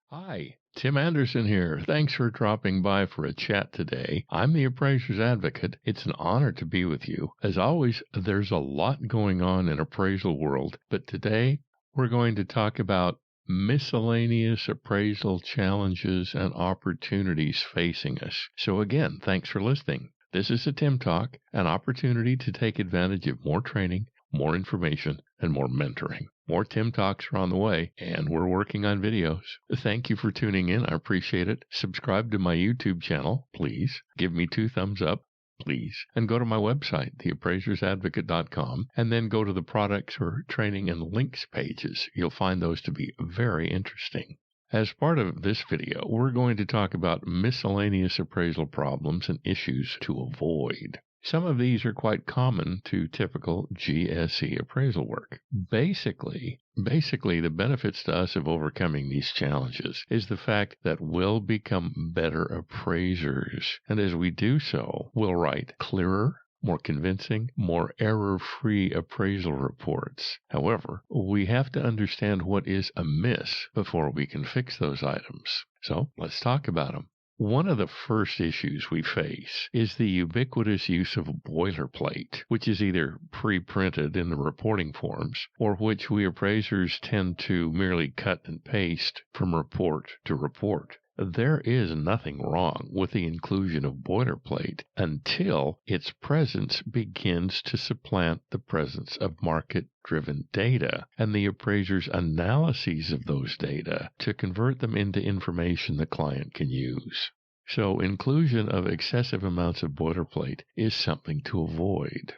Hi, Tim Andersen here. Thanks for dropping by for a chat today. I'm the Appraiser's Advocate. It's an honor to be with you. As always, there's a lot going on in appraisal world, but today we're going to talk about miscellaneous appraisal challenges and opportunities facing us. So again, thanks for listening. This is a Tim Talk, an opportunity to take advantage of more training, more information, and more mentoring. More Tim Talks are on the way, and we're working on videos. Thank you for tuning in. I appreciate it. Subscribe to my YouTube channel, please. Give me 2 thumbs up, please. And go to my website, theappraisersadvocate.com, and then go to the products or training and links pages. You'll find those to be very interesting. As part of this video, we're going to talk about miscellaneous appraisal problems and issues to avoid. Some of these are quite common to typical GSE appraisal work. Basically, the benefits to us of overcoming these challenges is the fact that we'll become better appraisers. And as we do so, we'll write clearer, more convincing, more error-free appraisal reports. However, we have to understand what is amiss before we can fix those items. So let's talk about them. One of the first issues we face is the ubiquitous use of boilerplate, which is either pre-printed in the reporting forms or which we appraisers tend to merely cut and paste from report to report. There is nothing wrong with the inclusion of boilerplate until its presence begins to supplant the presence of market-driven data and the appraiser's analyses of those data to convert them into information the client can use. So inclusion of excessive amounts of boilerplate is something to avoid.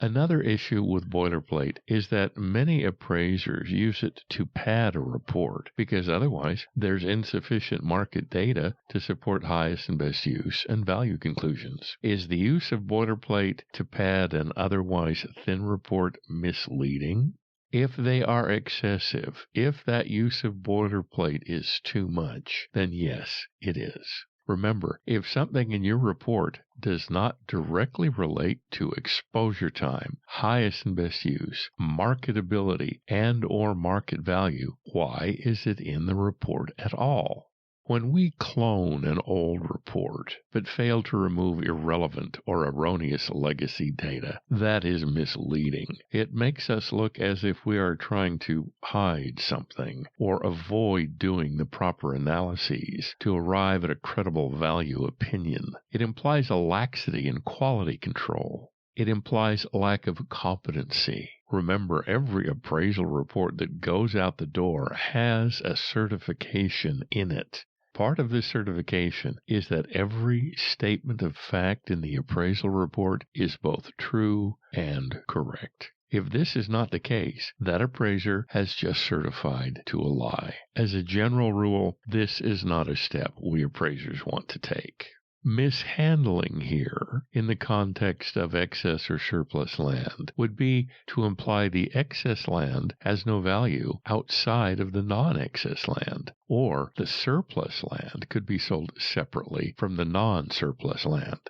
Another issue with boilerplate is that many appraisers use it to pad a report because otherwise there's insufficient market data to support highest and best use and value conclusions. Is the use of boilerplate to pad an otherwise thin report misleading? If they are excessive, if that use of boilerplate is too much, then yes, it is. Remember, if something in your report does not directly relate to exposure time, highest and best use, marketability, and/or market value, why is it in the report at all? When we clone an old report but fail to remove irrelevant or erroneous legacy data, that is misleading. It makes us look as if we are trying to hide something or avoid doing the proper analyses to arrive at a credible value opinion. It implies a laxity in quality control. It implies lack of competency. Remember, every appraisal report that goes out the door has a certification in it. Part of this certification is that every statement of fact in the appraisal report is both true and correct. If this is not the case, that appraiser has just certified to a lie. As a general rule, this is not a step we appraisers want to take. Mishandling here, in the context of excess or surplus land, would be to imply the excess land has no value outside of the non-excess land, or the surplus land could be sold separately from the non-surplus land.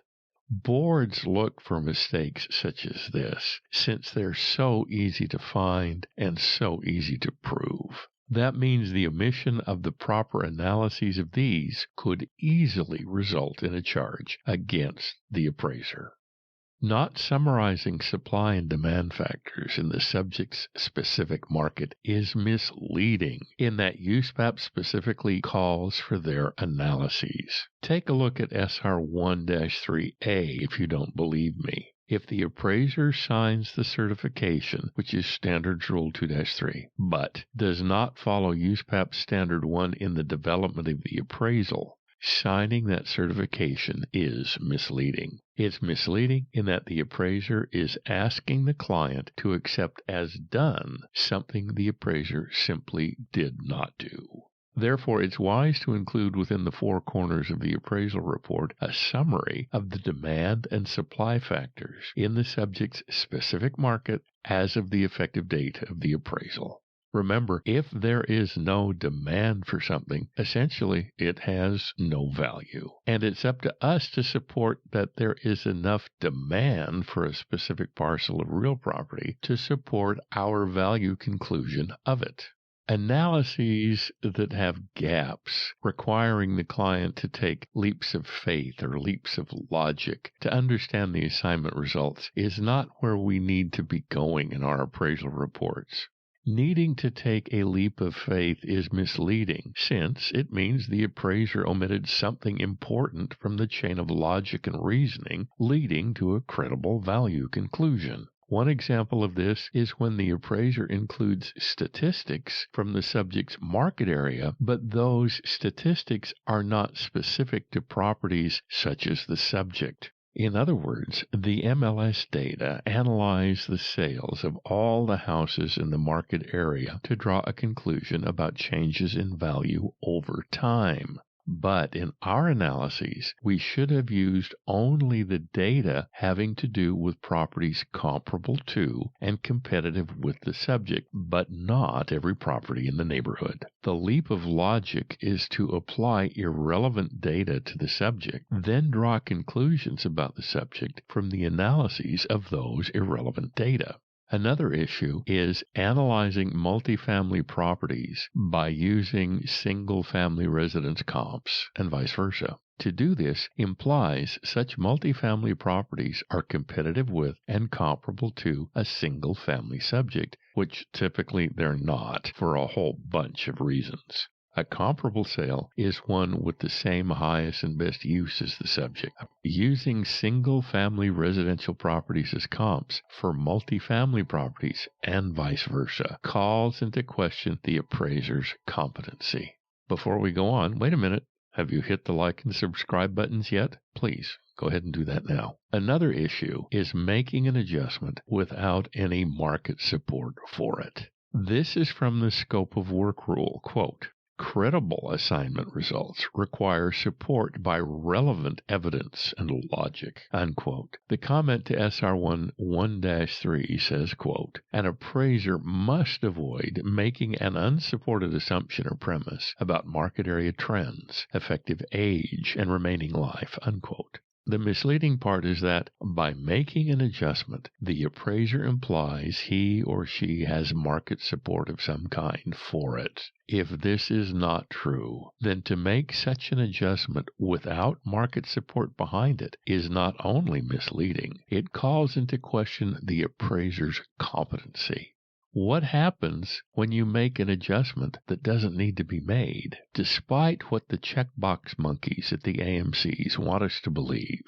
Boards look for mistakes such as this, since they're so easy to find and so easy to prove. That means the omission of the proper analyses of these could easily result in a charge against the appraiser. Not summarizing supply and demand factors in the subject's specific market is misleading in that USPAP specifically calls for their analyses. Take a look at SR 1-3A if you don't believe me. If the appraiser signs the certification, which is Standards Rule 2-3, but does not follow USPAP Standard 1 in the development of the appraisal, signing that certification is misleading. It's misleading in that the appraiser is asking the client to accept as done something the appraiser simply did not do. Therefore, it's wise to include within the 4 corners of the appraisal report a summary of the demand and supply factors in the subject's specific market as of the effective date of the appraisal. Remember, if there is no demand for something, essentially it has no value. And it's up to us to support that there is enough demand for a specific parcel of real property to support our value conclusion of it. Analyses that have gaps, requiring the client to take leaps of faith or leaps of logic to understand the assignment results, is not where we need to be going in our appraisal reports. Needing to take a leap of faith is misleading, since it means the appraiser omitted something important from the chain of logic and reasoning, leading to a credible value conclusion. One example of this is when the appraiser includes statistics from the subject's market area, but those statistics are not specific to properties such as the subject. In other words, the MLS data analyze the sales of all the houses in the market area to draw a conclusion about changes in value over time. But in our analyses, we should have used only the data having to do with properties comparable to and competitive with the subject, but not every property in the neighborhood. The leap of logic is to apply irrelevant data to the subject, then draw conclusions about the subject from the analyses of those irrelevant data. Another issue is analyzing multifamily properties by using single-family residence comps and vice versa. To do this implies such multifamily properties are competitive with and comparable to a single-family subject, which typically they're not for a whole bunch of reasons. A comparable sale is one with the same highest and best use as the subject. Using single-family residential properties as comps for multifamily properties and vice versa calls into question the appraiser's competency. Before we go on, wait a minute. Have you hit the like and subscribe buttons yet? Please go ahead and do that now. Another issue is making an adjustment without any market support for it. This is from the scope of work rule, quote, credible assignment results require support by relevant evidence and logic, unquote. The comment to SR1 1-3 says, quote, an appraiser must avoid making an unsupported assumption or premise about market area trends, effective age, and remaining life, unquote. The misleading part is that by making an adjustment, the appraiser implies he or she has market support of some kind for it. If this is not true, then to make such an adjustment without market support behind it is not only misleading, it calls into question the appraiser's competency. What happens when you make an adjustment that doesn't need to be made, despite what the checkbox monkeys at the AMCs want us to believe?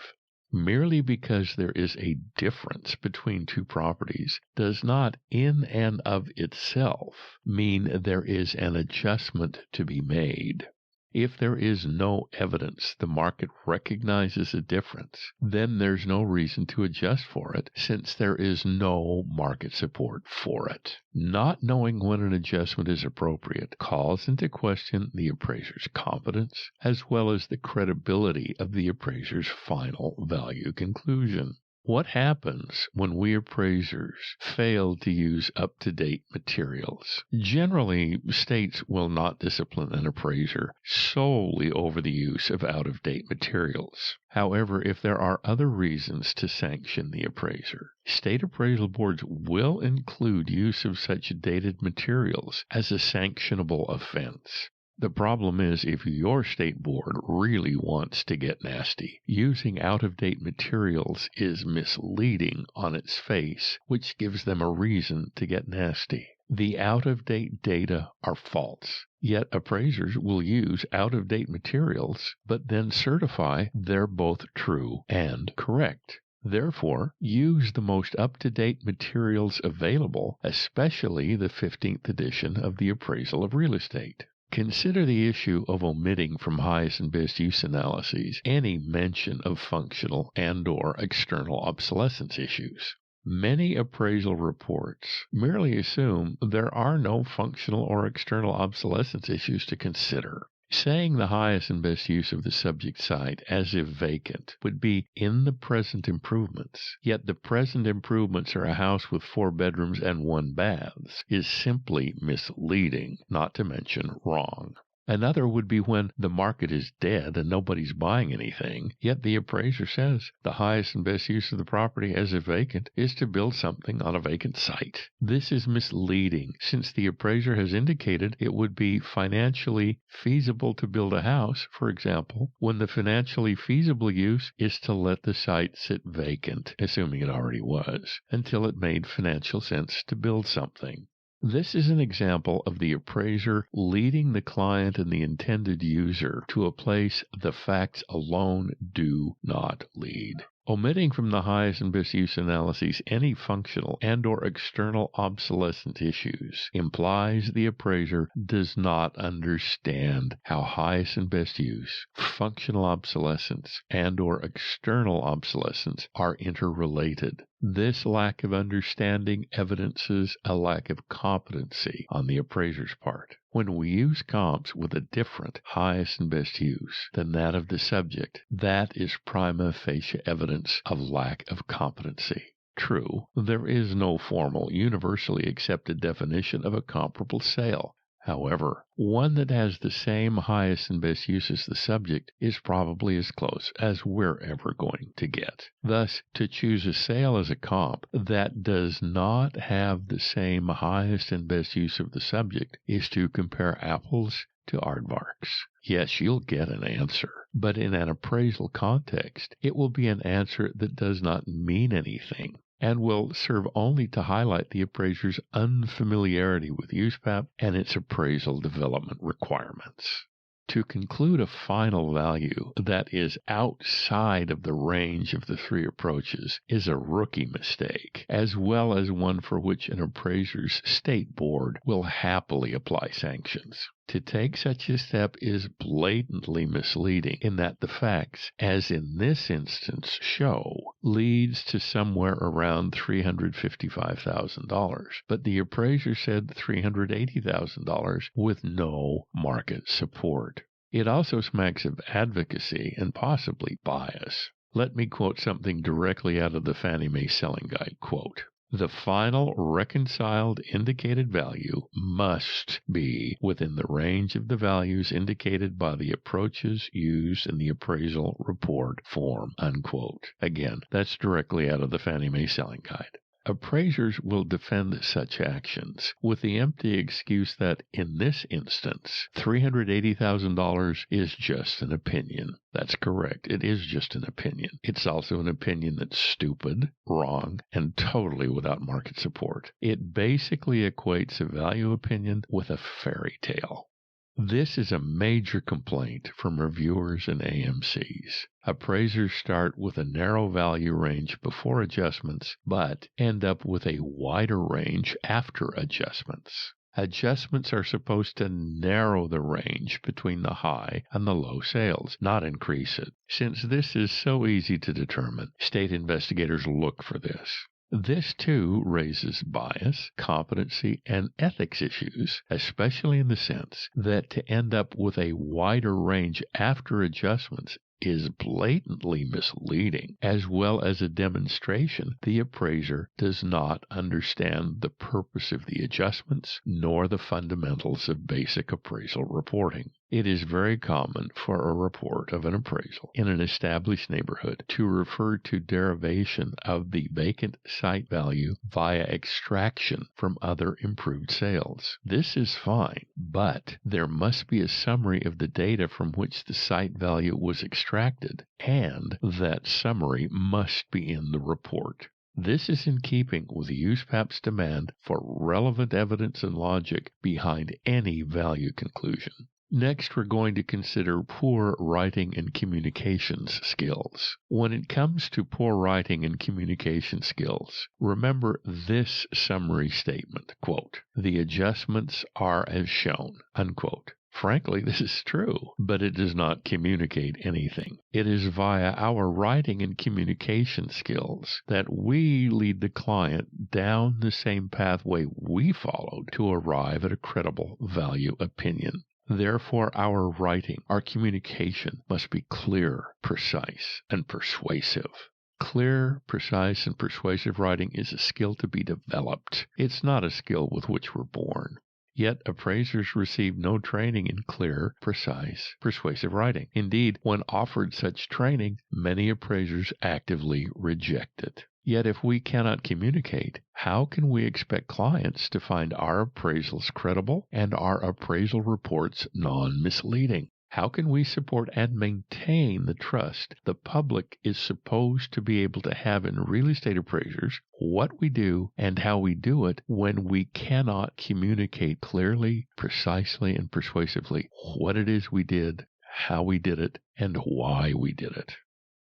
Merely because there is a difference between two properties does not in and of itself mean there is an adjustment to be made. If there is no evidence the market recognizes a difference, then there's no reason to adjust for it since there is no market support for it. Not knowing when an adjustment is appropriate calls into question the appraiser's competence as well as the credibility of the appraiser's final value conclusion. What happens when we appraisers fail to use up-to-date materials? Generally, states will not discipline an appraiser solely over the use of out-of-date materials. However, if there are other reasons to sanction the appraiser, state appraisal boards will include use of such dated materials as a sanctionable offense. The problem is if your state board really wants to get nasty, using out-of-date materials is misleading on its face, which gives them a reason to get nasty. The out-of-date data are false, yet appraisers will use out-of-date materials, but then certify they're both true and correct. Therefore, use the most up-to-date materials available, especially the 15th edition of the Appraisal of Real Estate. Consider the issue of omitting from highest and best use analyses any mention of functional and/or external obsolescence issues. Many appraisal reports merely assume there are no functional or external obsolescence issues to consider. Saying the highest and best use of the subject site as if vacant would be in the present improvements, yet the present improvements are a house with 4 bedrooms and 1 bath is simply misleading, not to mention wrong. Another would be when the market is dead and nobody's buying anything, yet the appraiser says the highest and best use of the property as a vacant is to build something on a vacant site. This is misleading, since the appraiser has indicated it would be financially feasible to build a house, for example, when the financially feasible use is to let the site sit vacant, assuming it already was, until it made financial sense to build something. This is an example of the appraiser leading the client and the intended user to a place the facts alone do not lead. Omitting from the highest and best use analyses any functional and or external obsolescence issues implies the appraiser does not understand how highest and best use, functional obsolescence, and or external obsolescence are interrelated. This lack of understanding evidences a lack of competency on the appraiser's part. When we use comps with a different highest and best use than that of the subject, that is prima facie evidence of lack of competency. True, there is no formal, universally accepted definition of a comparable sale. However, one that has the same highest and best use as the subject is probably as close as we're ever going to get. Thus, to choose a sale as a comp that does not have the same highest and best use of the subject is to compare apples to aardvarks. Yes, you'll get an answer, but in an appraisal context, it will be an answer that does not mean anything, and will serve only to highlight the appraiser's unfamiliarity with USPAP and its appraisal development requirements. To conclude a final value that is outside of the range of the three approaches is a rookie mistake, as well as one for which an appraiser's state board will happily apply sanctions. To take such a step is blatantly misleading in that the facts, as in this instance show, leads to somewhere around $355,000, but the appraiser said $380,000 with no market support. It also smacks of advocacy and possibly bias. Let me quote something directly out of the Fannie Mae Selling Guide. Quote, "The final reconciled indicated value must be within the range of the values indicated by the approaches used in the appraisal report form." Unquote. Again, that's directly out of the Fannie Mae Selling Guide. Appraisers will defend such actions with the empty excuse that, in this instance, $380,000 is just an opinion. That's correct. It is just an opinion. It's also an opinion that's stupid, wrong, and totally without market support. It basically equates a value opinion with a fairy tale. This is a major complaint from reviewers and AMCs. Appraisers start with a narrow value range before adjustments, but end up with a wider range after adjustments. Adjustments are supposed to narrow the range between the high and the low sales, not increase it. Since this is so easy to determine, state investigators look for this. This, too, raises bias, competency, and ethics issues, especially in the sense that to end up with a wider range after adjustments is blatantly misleading, as well as a demonstration the appraiser does not understand the purpose of the adjustments nor the fundamentals of basic appraisal reporting. It is very common for a report of an appraisal in an established neighborhood to refer to derivation of the vacant site value via extraction from other improved sales. This is fine, but there must be a summary of the data from which the site value was extracted, and that summary must be in the report. This is in keeping with USPAP's demand for relevant evidence and logic behind any value conclusion. Next, we're going to consider poor writing and communications skills. When it comes to poor writing and communication skills, remember this summary statement, quote, "The adjustments are as shown," unquote. Frankly, this is true, but it does not communicate anything. It is via our writing and communication skills that we lead the client down the same pathway we followed to arrive at a credible value opinion. Therefore, our writing, our communication must be clear, precise, and persuasive. Clear, precise, and persuasive writing is a skill to be developed. It's not a skill with which we're born. Yet appraisers receive no training in clear, precise, persuasive writing. Indeed, when offered such training, many appraisers actively reject it. Yet if we cannot communicate, how can we expect clients to find our appraisals credible and our appraisal reports non-misleading? How can we support and maintain the trust the public is supposed to be able to have in real estate appraisers, what we do, and how we do it when we cannot communicate clearly, precisely, and persuasively what it is we did, how we did it, and why we did it?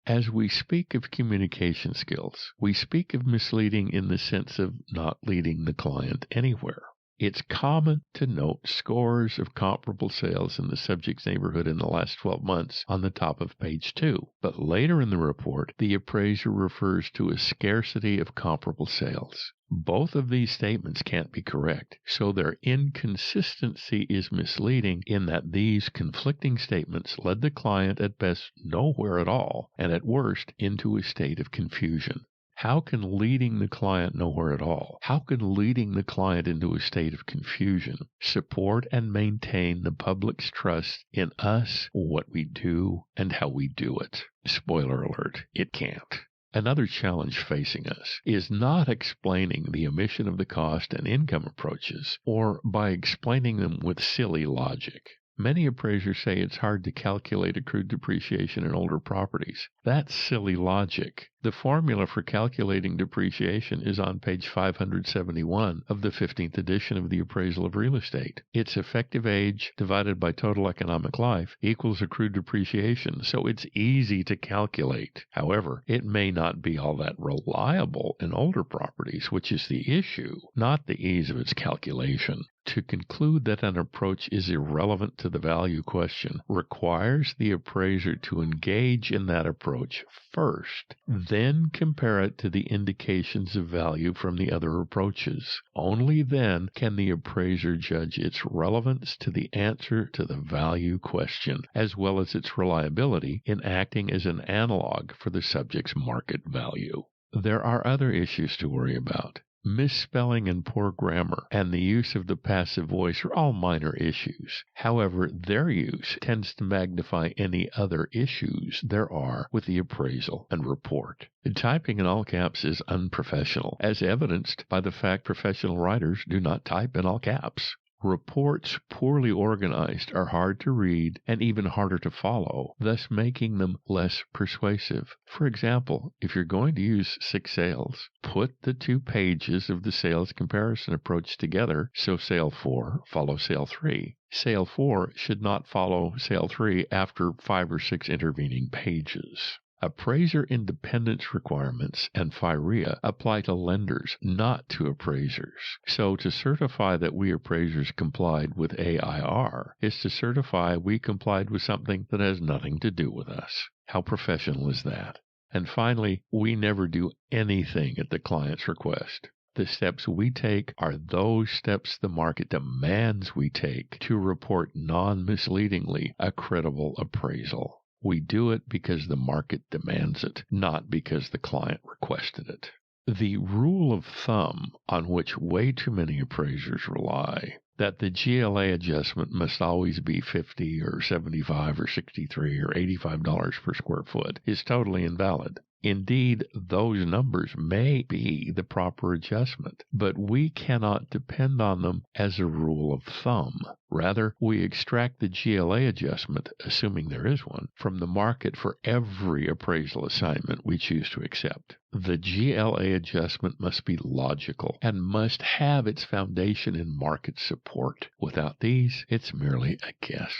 As we speak of communication skills, we speak of misleading in the sense of not leading the client anywhere. It's common to note scores of comparable sales in the subject's neighborhood in the last 12 months on the top of page 2. But later in the report, the appraiser refers to a scarcity of comparable sales. Both of these statements can't be correct, so their inconsistency is misleading in that these conflicting statements led the client at best nowhere at all, and at worst into a state of confusion. How can leading the client nowhere at all, how can leading the client into a state of confusion support and maintain the public's trust in us, what we do, and how we do it? Spoiler alert, it can't. Another challenge facing us is not explaining the omission of the cost and income approaches, or by explaining them with silly logic. Many appraisers say it's hard to calculate accrued depreciation in older properties. That's silly logic. The formula for calculating depreciation is on page 571 of the 15th edition of the Appraisal of Real Estate. It's effective age divided by total economic life equals accrued depreciation, so it's easy to calculate. However, it may not be all that reliable in older properties, which is the issue, not the ease of its calculation. To conclude that an approach is irrelevant to the value question requires the appraiser to engage in that approach first, then compare it to the indications of value from the other approaches. Only then can the appraiser judge its relevance to the answer to the value question, as well as its reliability in acting as an analog for the subject's market value. There are other issues to worry about. Misspelling and poor grammar and the use of the passive voice are all minor issues. However, their use tends to magnify any other issues there are with the appraisal and report. Typing in all caps is unprofessional, as evidenced by the fact professional writers do not type in all caps. Reports poorly organized are hard to read and even harder to follow, thus making them less persuasive. For example, if you're going to use 6 sales, put the 2 pages of the sales comparison approach together so sale 4 follows sale 3. Sale 4 should not follow sale 3 after 5 or 6 intervening pages. Appraiser independence requirements and FIREA apply to lenders, not to appraisers. So to certify that we appraisers complied with AIR is to certify we complied with something that has nothing to do with us. How professional is that? And finally, we never do anything at the client's request. The steps we take are those steps the market demands we take to report non-misleadingly a credible appraisal. We do it because the market demands it, not because the client requested it. The rule of thumb on which way too many appraisers rely, that the GLA adjustment must always be $50 or $75 or $63 or $85 per square foot, is totally invalid. Indeed, those numbers may be the proper adjustment, but we cannot depend on them as a rule of thumb. Rather, we extract the GLA adjustment, assuming there is one, from the market for every appraisal assignment we choose to accept. The GLA adjustment must be logical and must have its foundation in market support. Without these, it's merely a guess.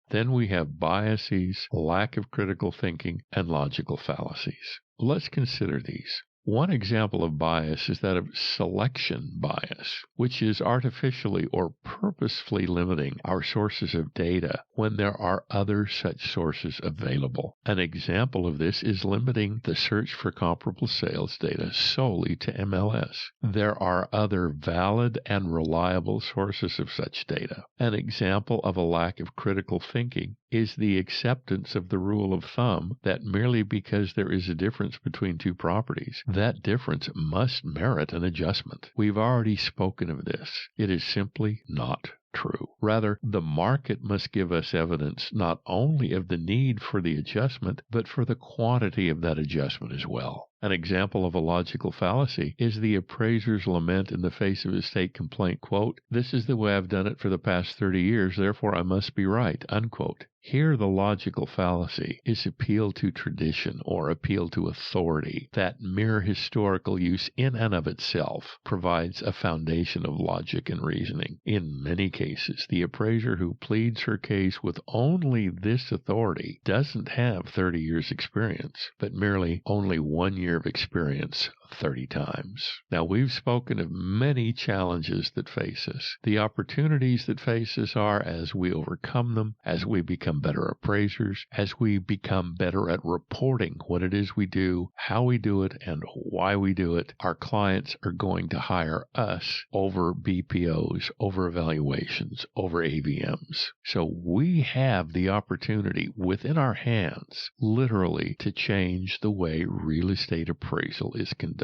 Then we have biases, lack of critical thinking, and logical fallacies. Let's consider these. One example of bias is that of selection bias, which is artificially or purposefully limiting our sources of data when there are other such sources available. An example of this is limiting the search for comparable sales data solely to MLS. There are other valid and reliable sources of such data. An example of a lack of critical thinking is the acceptance of the rule of thumb that merely because there is a difference between 2 properties, that difference must merit an adjustment. We've already spoken of this. It is simply not true. Rather, the market must give us evidence not only of the need for the adjustment, but for the quantity of that adjustment as well. An example of a logical fallacy is the appraiser's lament in the face of his state complaint, quote, "This is the way I've done it for the past 30 years, therefore I must be right," unquote. Here, the logical fallacy is appeal to tradition or appeal to authority. That mere historical use in and of itself provides a foundation of logic and reasoning. In many cases, the appraiser who pleads her case with only this authority doesn't have 30 years' experience, but merely only 1 year of experience 30 times. Now, we've spoken of many challenges that face us. The opportunities that face us are as we overcome them, as we become better appraisers, as we become better at reporting what it is we do, how we do it, and why we do it. Our clients are going to hire us over BPOs, over evaluations, over AVMs. So we have the opportunity within our hands, literally, to change the way real estate appraisal is conducted.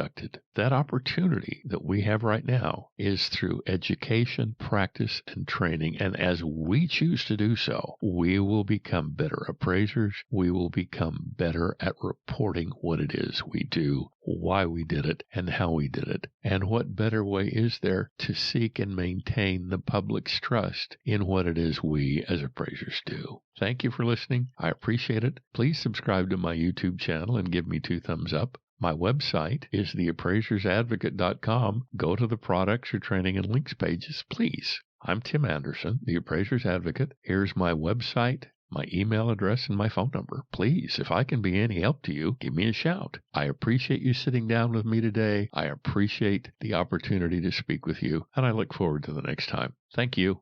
That opportunity that we have right now is through education, practice, and training. And as we choose to do so, we will become better appraisers. We will become better at reporting what it is we do, why we did it, and how we did it. And what better way is there to seek and maintain the public's trust in what it is we as appraisers do? Thank you for listening. I appreciate it. Please subscribe to my YouTube channel and give me 2 thumbs up. My website is theappraisersadvocate.com. Go to the products or training and links pages, please. I'm Tim Andersen, the Appraiser's Advocate. Here's my website, my email address, and my phone number. Please, if I can be any help to you, give me a shout. I appreciate you sitting down with me today. I appreciate the opportunity to speak with you, and I look forward to the next time. Thank you.